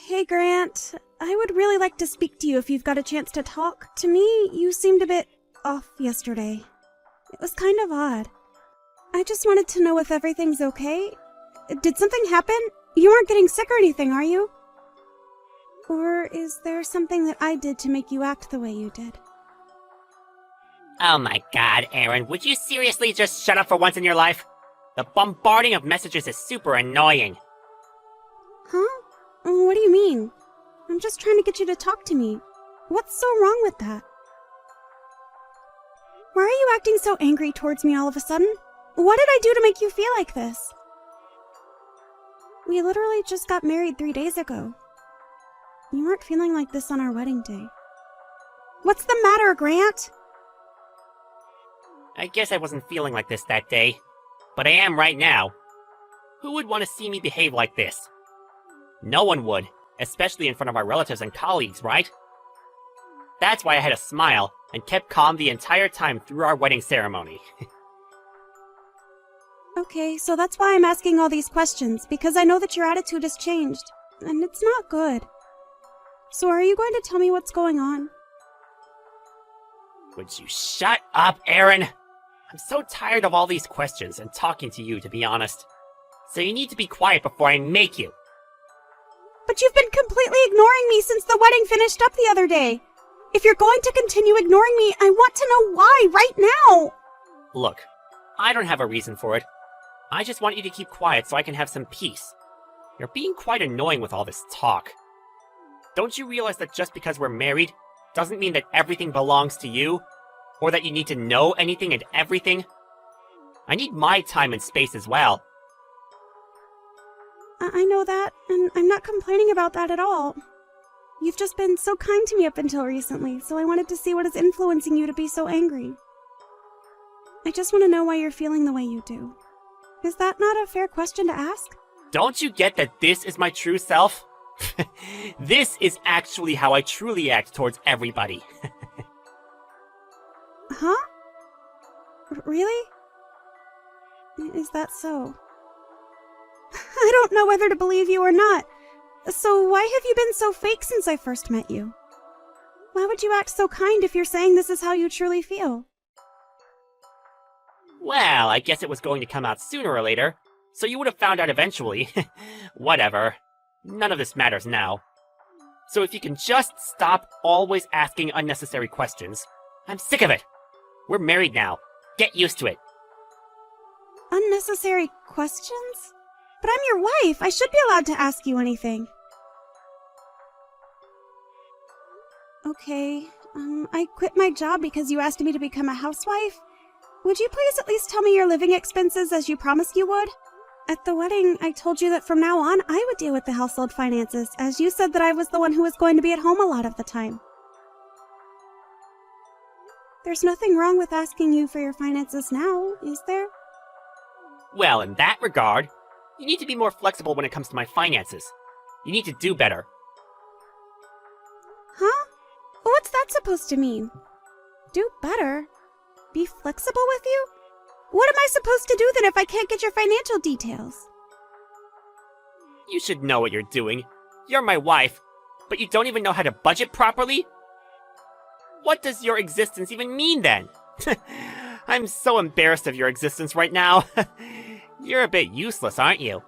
Hey, Grant. I would really like to speak to you if you've got a chance to talk. To me, you seemed a bit off yesterday. It was kind of odd. I just wanted to know if everything's okay. Did something happen? You aren't getting sick or anything, are you? Or is there something that I did to make you act the way you did? Oh my god, Aaron, would you seriously just shut up for once in your life? The bombarding of messages is super annoying. Huh? What do you mean? I'm just trying to get you to talk to me. What's so wrong with that? Why are you acting so angry towards me all of a sudden? What did I do to make you feel like this? We literally just got married 3 days ago. You weren't feeling like this on our wedding day. What's the matter, Grant? I guess I wasn't feeling like this that day, but I am right now. Who would want to see me behave like this? No one would, especially in front of our relatives and colleagues, right? That's why I had a smile and kept calm the entire time through our wedding ceremony. Okay, so that's why I'm asking all these questions, because I know that your attitude has changed, and it's not good. So are you going to tell me what's going on? Would you shut up, Aaron? I'm so tired of all these questions and talking to you, to be honest. So you need to be quiet before I make you. But you've been completely ignoring me since the wedding finished up the other day. If you're going to continue ignoring me, I want to know why right now. Look, I don't have a reason for it. I just want you to keep quiet so I can have some peace. You're being quite annoying with all this talk. Don't you realize that just because we're married doesn't mean that everything belongs to you? Or that you need to know anything and everything? I need my time and space as well. I know that, and I'm not complaining about that at all. You've just been so kind to me up until recently, so I wanted to see what is influencing you to be so angry. I just want to know why you're feeling the way you do. Is that not a fair question to ask? Don't you get that this is my true self? This is actually how I truly act towards everybody. Huh? Really? Is that so? I don't know whether to believe you or not. So why have you been so fake since I first met you? Why would you act so kind if you're saying this is how you truly feel? Well, I guess it was going to come out sooner or later, so you would have found out eventually. Whatever. None of this matters now. So if you can just stop always asking unnecessary questions. I'm sick of it. We're married now. Get used to it. Unnecessary questions? But I'm your wife. I should be allowed to ask you anything. Okay, I quit my job because you asked me to become a housewife. Would you please at least tell me your living expenses as you promised you would? At the wedding, I told you that from now on, I would deal with the household finances, as you said that I was the one who was going to be at home a lot of the time. There's nothing wrong with asking you for your finances now, is there? Well, in that regard, you need to be more flexible when it comes to my finances. You need to do better. Huh? What's that supposed to mean? Do better? Be flexible with you? What am I supposed to do then if I can't get your financial details? You should know what you're doing. You're my wife, but you don't even know how to budget properly? What does your existence even mean then? I'm so embarrassed of your existence right now. You're a bit useless, aren't you?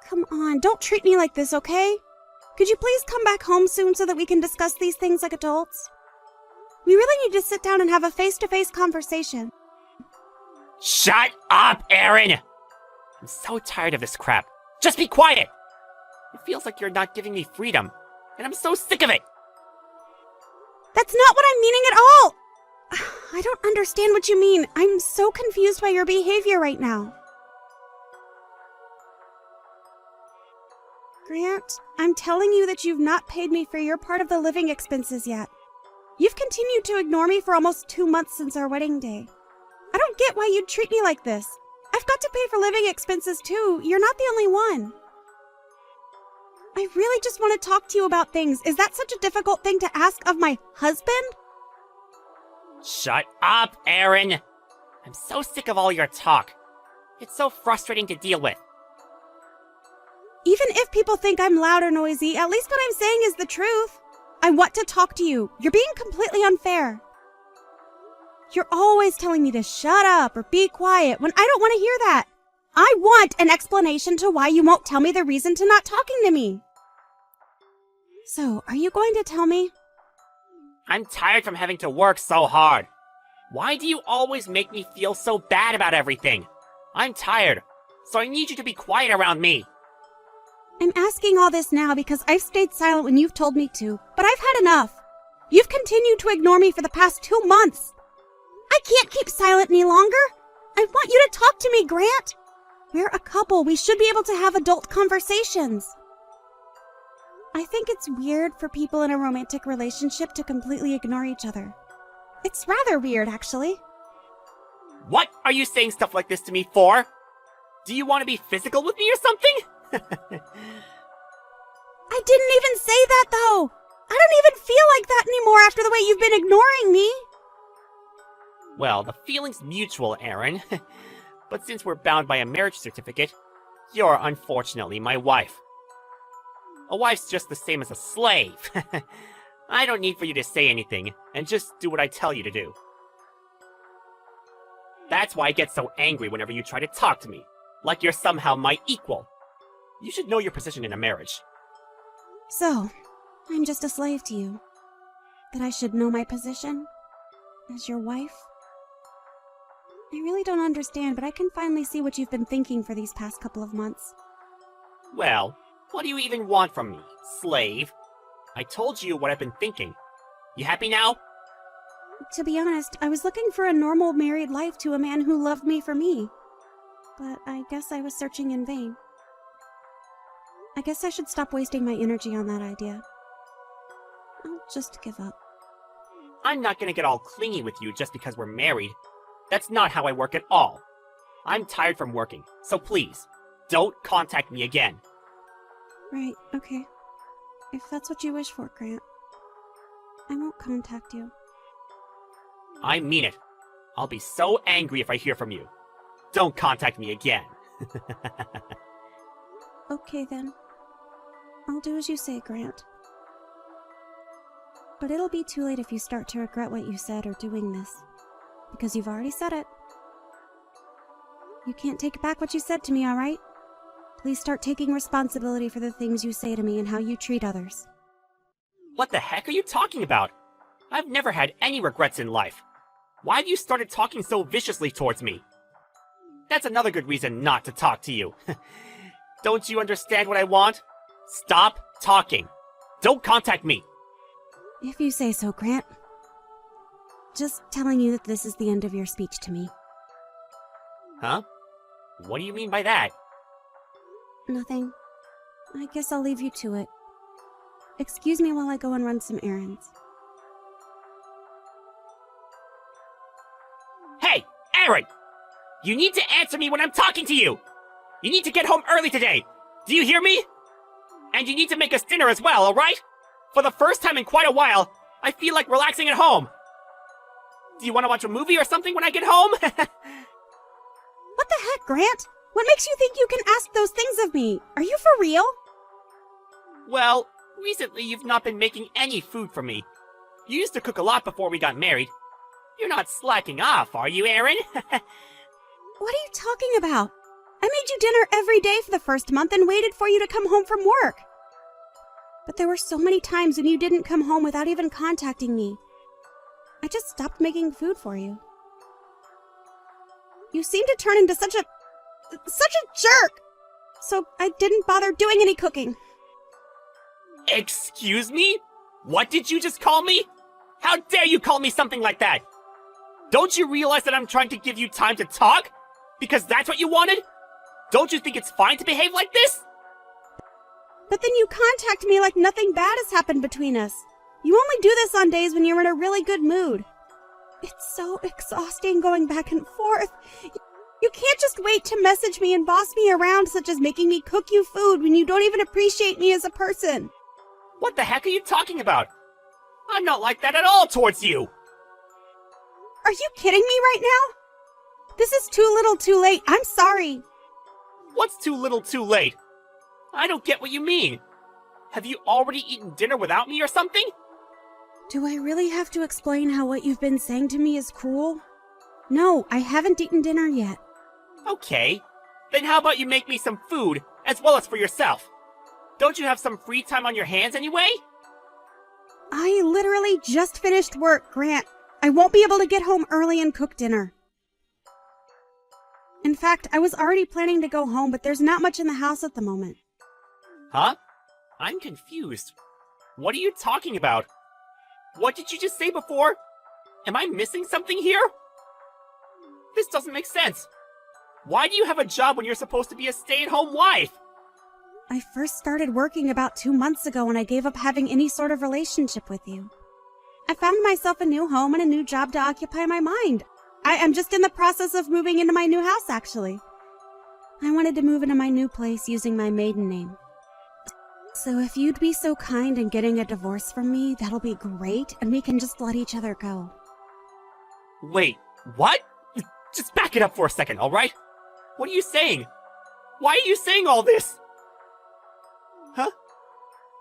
Come on, don't treat me like this, okay? Could you please come back home soon so that we can discuss these things like adults? We really need to sit down and have a face-to-face conversation. Shut up, Aaron! I'm so tired of this crap. Just be quiet! It feels like you're not giving me freedom, and I'm so sick of it! That's not what I'm meaning at all! I don't understand what you mean. I'm so confused by your behavior right now. Grant, I'm telling you that you've not paid me for your part of the living expenses yet. You've continued to ignore me for almost 2 months since our wedding day. I don't get why you'd treat me like this. I've got to pay for living expenses too. You're not the only one. I really just want to talk to you about things. Is that such a difficult thing to ask of my husband? Shut up, Aaron! I'm so sick of all your talk. It's so frustrating to deal with. Even if people think I'm loud or noisy, at least what I'm saying is the truth. I want to talk to you. You're being completely unfair. You're always telling me to shut up or be quiet when I don't want to hear that. I want an explanation to why you won't tell me the reason to not talking to me. So, are you going to tell me? I'm tired from having to work so hard. Why do you always make me feel so bad about everything? I'm tired, so I need you to be quiet around me. I'm asking all this now because I've stayed silent when you've told me to, but I've had enough. You've continued to ignore me for the past 2 months. I can't keep silent any longer. I want you to talk to me, Grant. We're a couple. We should be able to have adult conversations. I think it's weird for people in a romantic relationship to completely ignore each other. It's rather weird, actually. What are you saying stuff like this to me for? Do you want to be physical with me or something? I didn't even say that, though. I don't even feel like that anymore after the way you've been ignoring me. Well, the feeling's mutual, Aaron. But since we're bound by a marriage certificate, you're unfortunately my wife. A wife's just the same as a slave. I don't need for you to say anything, and just do what I tell you to do. That's why I get so angry whenever you try to talk to me, like you're somehow my equal. You should know your position in a marriage. So, I'm just a slave to you. That I should know my position? As your wife? I really don't understand, but I can finally see what you've been thinking for these past couple of months. Well, what do you even want from me, slave? I told you what I've been thinking. You happy now? To be honest, I was looking for a normal married life to a man who loved me for me. But I guess I was searching in vain. I guess I should stop wasting my energy on that idea. I'll just give up. I'm not gonna get all clingy with you just because we're married. That's not how I work at all. I'm tired from working, so please, don't contact me again. Right, okay. If that's what you wish for, Grant. I won't contact you. I mean it. I'll be so angry if I hear from you. Don't contact me again. Okay then. I'll do as you say, Grant. But it'll be too late if you start to regret what you said or doing this. Because you've already said it. You can't take back what you said to me, alright? Please start taking responsibility for the things you say to me and how you treat others. What the heck are you talking about? I've never had any regrets in life. Why have you started talking so viciously towards me? That's another good reason not to talk to you. Don't you understand what I want? Stop talking. Don't contact me. If you say so, Grant. Just telling you that this is the end of your speech to me. Huh? What do you mean by that? Nothing. I guess I'll leave you to it. Excuse me while I go and run some errands. Hey, Aaron! You need to answer me when I'm talking to you! You need to get home early today! Do you hear me? And you need to make us dinner as well, alright? For the first time in quite a while, I feel like relaxing at home. Do you want to watch a movie or something when I get home? What the heck, Grant? What makes you think you can ask those things of me? Are you for real? Well, recently you've not been making any food for me. You used to cook a lot before we got married. You're not slacking off, are you, Aaron? What are you talking about? I made you dinner every day for the first month and waited for you to come home from work. But there were so many times when you didn't come home without even contacting me. I just stopped making food for you. You seemed to turn into such a jerk! So I didn't bother doing any cooking. Excuse me? What did you just call me? How dare you call me something like that? Don't you realize that I'm trying to give you time to talk? Because that's what you wanted? Don't you think it's fine to behave like this? But then you contact me like nothing bad has happened between us. You only do this on days when you're in a really good mood. It's so exhausting going back and forth. You can't just wait to message me and boss me around, such as making me cook you food when you don't even appreciate me as a person. What the heck are you talking about? I'm not like that at all towards you. Are you kidding me right now? This is too little too late. I'm sorry. What's too little too late? I don't get what you mean. Have you already eaten dinner without me or something? Do I really have to explain how what you've been saying to me is cruel? No, I haven't eaten dinner yet. Okay. Then how about you make me some food, as well as for yourself? Don't you have some free time on your hands anyway? I literally just finished work, Grant. I won't be able to get home early and cook dinner. In fact, I was already planning to go home, but there's not much in the house at the moment. Huh? I'm confused. What are you talking about? What did you just say before? Am I missing something here? This doesn't make sense. Why do you have a job when you're supposed to be a stay-at-home wife? I first started working about 2 months ago when I gave up having any sort of relationship with you. I found myself a new home and a new job to occupy my mind. I am just in the process of moving into my new house, actually. I wanted to move into my new place using my maiden name. So if you'd be so kind in getting a divorce from me, that'll be great, and we can just let each other go. Wait, what? Just back it up for a second, alright? What are you saying? Why are you saying all this? Huh?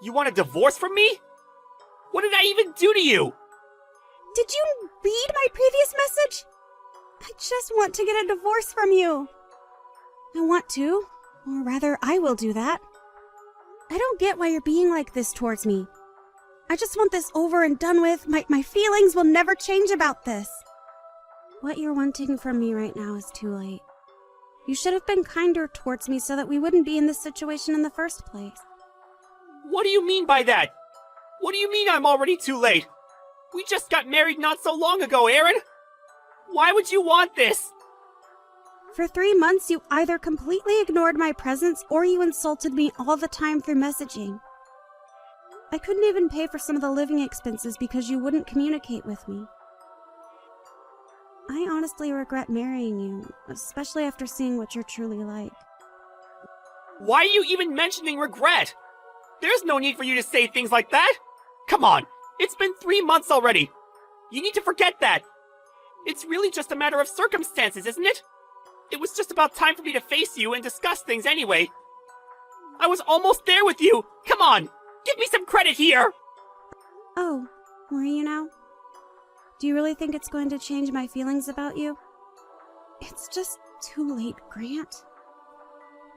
You want a divorce from me? What did I even do to you? Did you read my previous message? I just want to get a divorce from you. I want to, or rather, I will do that. I don't get why you're being like this towards me. I just want this over and done with. My feelings will never change about this. What you're wanting from me right now is too late. You should have been kinder towards me so that we wouldn't be in this situation in the first place. What do you mean by that? What do you mean I'm already too late? We just got married not so long ago, Aaron. Why would you want this? For 3 months, you either completely ignored my presence or you insulted me all the time through messaging. I couldn't even pay for some of the living expenses because you wouldn't communicate with me. I honestly regret marrying you, especially after seeing what you're truly like. Why are you even mentioning regret? There's no need for you to say things like that. Come on, it's been 3 months already. You need to forget that. It's really just a matter of circumstances, isn't it? It was just about time for me to face you and discuss things anyway. I was almost there with you. Come on, give me some credit here. Oh, were you now? Do you really think it's going to change my feelings about you? It's just too late, Grant.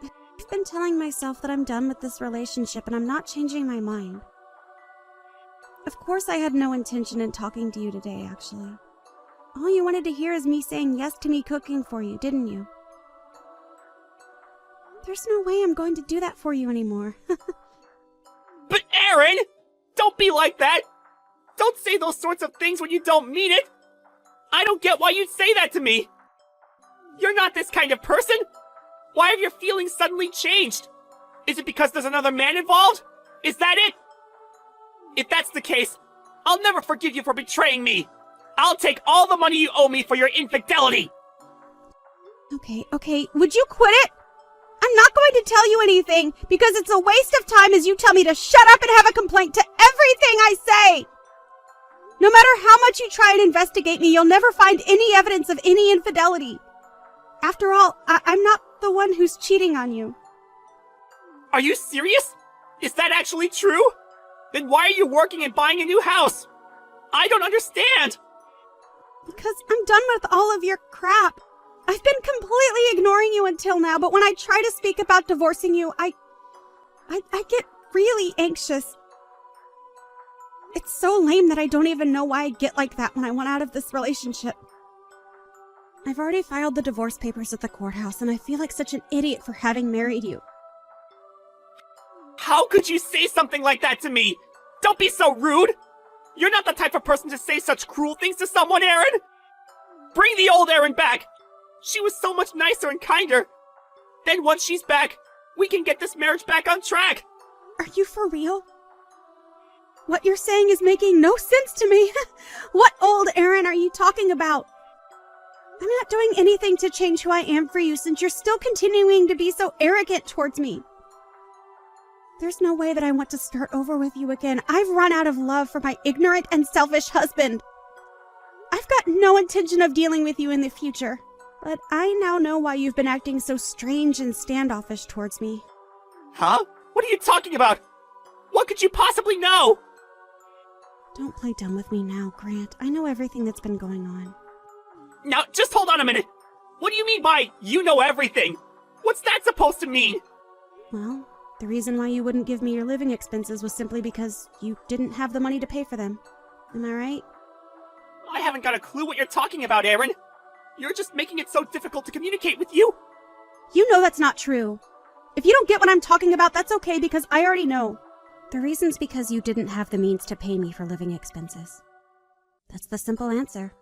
I've been telling myself that I'm done with this relationship and I'm not changing my mind. Of course I had no intention in talking to you today, actually. All you wanted to hear is me saying yes to me cooking for you, didn't you? There's no way I'm going to do that for you anymore. But Aaron, don't be like that. Don't say those sorts of things when you don't mean it. I don't get why you'd say that to me. You're not this kind of person. Why have your feelings suddenly changed? Is it because there's another man involved? Is that it? If that's the case, I'll never forgive you for betraying me. I'll take all the money you owe me for your infidelity. Okay, would you quit it? I'm not going to tell you anything because it's a waste of time as you tell me to shut up and have a complaint to everything I say. No matter how much you try and investigate me, you'll never find any evidence of any infidelity. After all, I'm not the one who's cheating on you. Are you serious? Is that actually true? Then why are you working and buying a new house? I don't understand. Because I'm done with all of your crap. I've been completely ignoring you until now, but when I try to speak about divorcing you, I get really anxious. It's so lame that I don't even know why I get like that when I want out of this relationship. I've already filed the divorce papers at the courthouse, and I feel like such an idiot for having married you. How could you say something like that to me? Don't be so rude. You're not the type of person to say such cruel things to someone, Aaron. Bring the old Aaron back. She was so much nicer and kinder. Then once she's back, we can get this marriage back on track. Are you for real? What you're saying is making no sense to me. What old Aaron are you talking about? I'm not doing anything to change who I am for you since you're still continuing to be so arrogant towards me. There's no way that I want to start over with you again. I've run out of love for my ignorant and selfish husband. I've got no intention of dealing with you in the future, but I now know why you've been acting so strange and standoffish towards me. Huh? What are you talking about? What could you possibly know? Don't play dumb with me now, Grant. I know everything that's been going on. Now, just hold on a minute. What do you mean by you know everything? What's that supposed to mean? Well, the reason why you wouldn't give me your living expenses was simply because you didn't have the money to pay for them. Am I right? I haven't got a clue what you're talking about, Aaron. You're just making it so difficult to communicate with you. You know that's not true. If you don't get what I'm talking about, that's okay because I already know. The reason's because you didn't have the means to pay me for living expenses. That's the simple answer.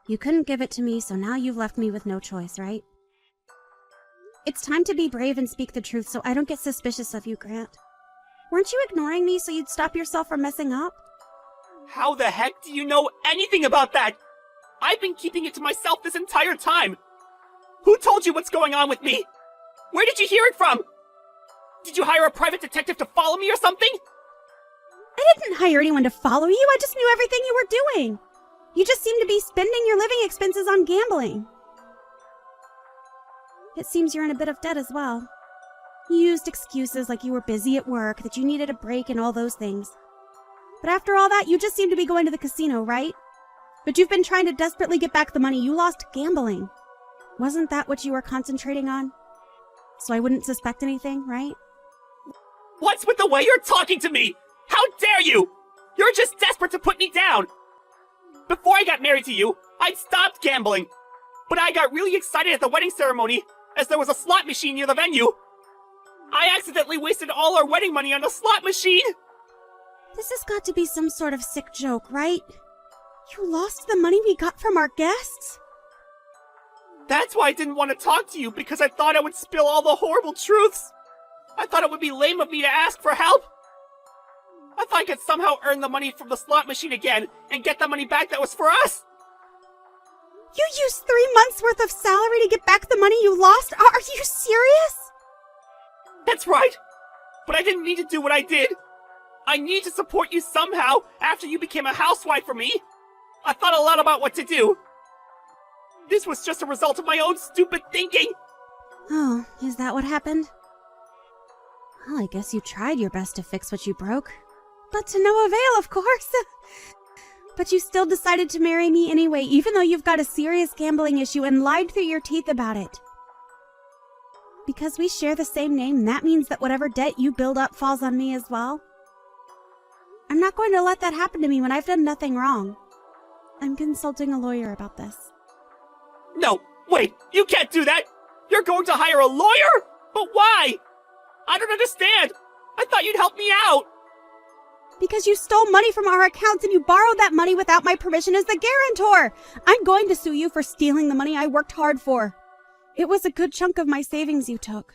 You couldn't give it to me, so now you've left me with no choice, right? It's time to be brave and speak the truth so I don't get suspicious of you, Grant. Weren't you ignoring me so you'd stop yourself from messing up? How the heck do you know anything about that? I've been keeping it to myself this entire time. Who told you what's going on with me? Where did you hear it from? Did you hire a private detective to follow me or something? I didn't hire anyone to follow you. I just knew everything you were doing. You just seem to be spending your living expenses on gambling. It seems you're in a bit of debt as well. You used excuses like you were busy at work, that you needed a break and all those things. But after all that, you just seem to be going to the casino, right? But you've been trying to desperately get back the money you lost gambling. Wasn't that what you were concentrating on? So I wouldn't suspect anything, right? What's with the way you're talking to me? How dare you? You're just desperate to put me down. Before I got married to you, I'd stopped gambling. But I got really excited at the wedding ceremony, as there was a slot machine near the venue. I accidentally wasted all our wedding money on the slot machine. This has got to be some sort of sick joke, right? You lost the money we got from our guests? That's why I didn't want to talk to you, because I thought I would spill all the horrible truths. I thought it would be lame of me to ask for help. I thought I could somehow earn the money from the slot machine again and get the money back that was for us. You used 3 months' worth of salary to get back the money you lost? Are you serious? That's right. But I didn't need to do what I did. I need to support you somehow after you became a housewife for me. I thought a lot about what to do. This was just a result of my own stupid thinking. Oh, is that what happened? Well, I guess you tried your best to fix what you broke. But to no avail, of course. But you still decided to marry me anyway, even though you've got a serious gambling issue and lied through your teeth about it. Because we share the same name, that means that whatever debt you build up falls on me as well. I'm not going to let that happen to me when I've done nothing wrong. I'm consulting a lawyer about this. No, wait, you can't do that! You're going to hire a lawyer? But why? I don't understand! I thought you'd help me out! Because you stole money from our accounts and you borrowed that money without my permission as the guarantor! I'm going to sue you for stealing the money I worked hard for. It was a good chunk of my savings you took.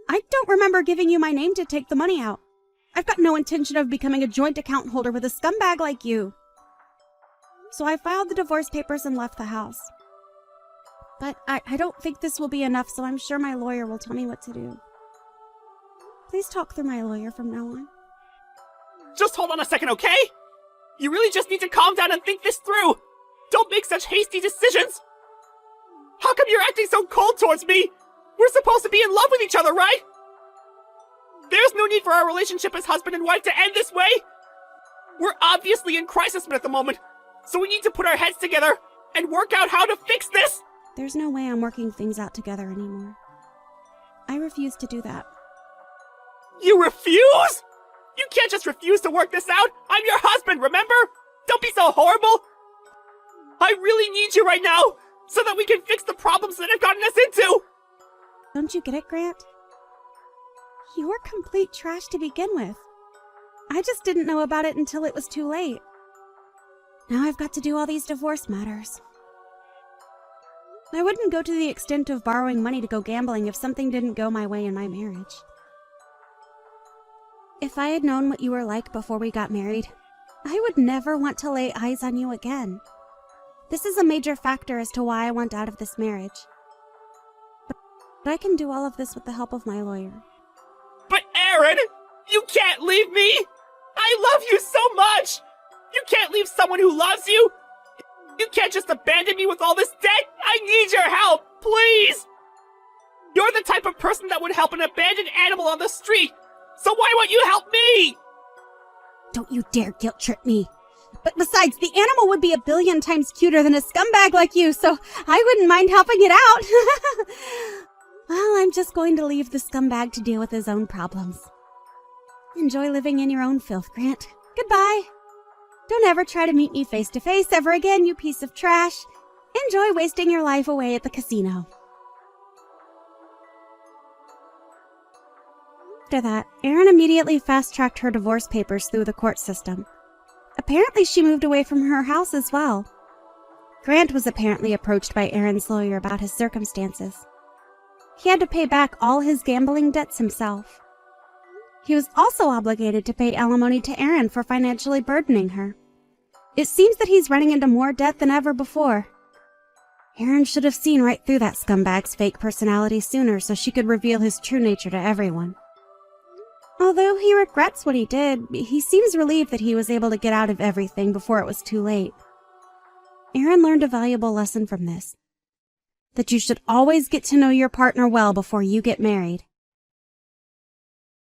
I don't remember giving you my name to take the money out. I've got no intention of becoming a joint account holder with a scumbag like you. So I filed the divorce papers and left the house. But I don't think this will be enough, so I'm sure my lawyer will tell me what to do. Please talk through my lawyer from now on. Just hold on a second, okay? You really just need to calm down and think this through. Don't make such hasty decisions. How come you're acting so cold towards me? We're supposed to be in love with each other, right? There's no need for our relationship as husband and wife to end this way. We're obviously in crisis at the moment, so we need to put our heads together and work out how to fix this. There's no way I'm working things out together anymore. I refuse to do that. You refuse? You can't just refuse to work this out. I'm your husband, remember? Don't be so horrible. I really need you right now so that we can fix the problems that have gotten us into. Don't you get it, Grant? You're complete trash to begin with. I just didn't know about it until it was too late. Now I've got to do all these divorce matters. I wouldn't go to the extent of borrowing money to go gambling if something didn't go my way in my marriage. If I had known what you were like before we got married, I would never want to lay eyes on you again. This is a major factor as to why I want out of this marriage. But I can do all of this with the help of my lawyer. But Aaron, you can't leave me! I love you so much! You can't leave someone who loves you! You can't just abandon me with all this debt! I need your help, please! You're the type of person that would help an abandoned animal on the street! So why won't you help me? Don't you dare guilt trip me. But besides, the animal would be 1,000,000,000 times cuter than a scumbag like you, so I wouldn't mind helping it out. Well, I'm just going to leave the scumbag to deal with his own problems. Enjoy living in your own filth, Grant. Goodbye. Don't ever try to meet me face to face ever again, you piece of trash. Enjoy wasting your life away at the casino. After that, Erin immediately fast-tracked her divorce papers through the court system. Apparently, she moved away from her house as well. Grant was apparently approached by Erin's lawyer about his circumstances. He had to pay back all his gambling debts himself. He was also obligated to pay alimony to Erin for financially burdening her. It seems that he's running into more debt than ever before. Erin should have seen right through that scumbag's fake personality sooner so she could reveal his true nature to everyone. Although he regrets what he did, he seems relieved that he was able to get out of everything before it was too late. Erin learned a valuable lesson from this. That you should always get to know your partner well before you get married.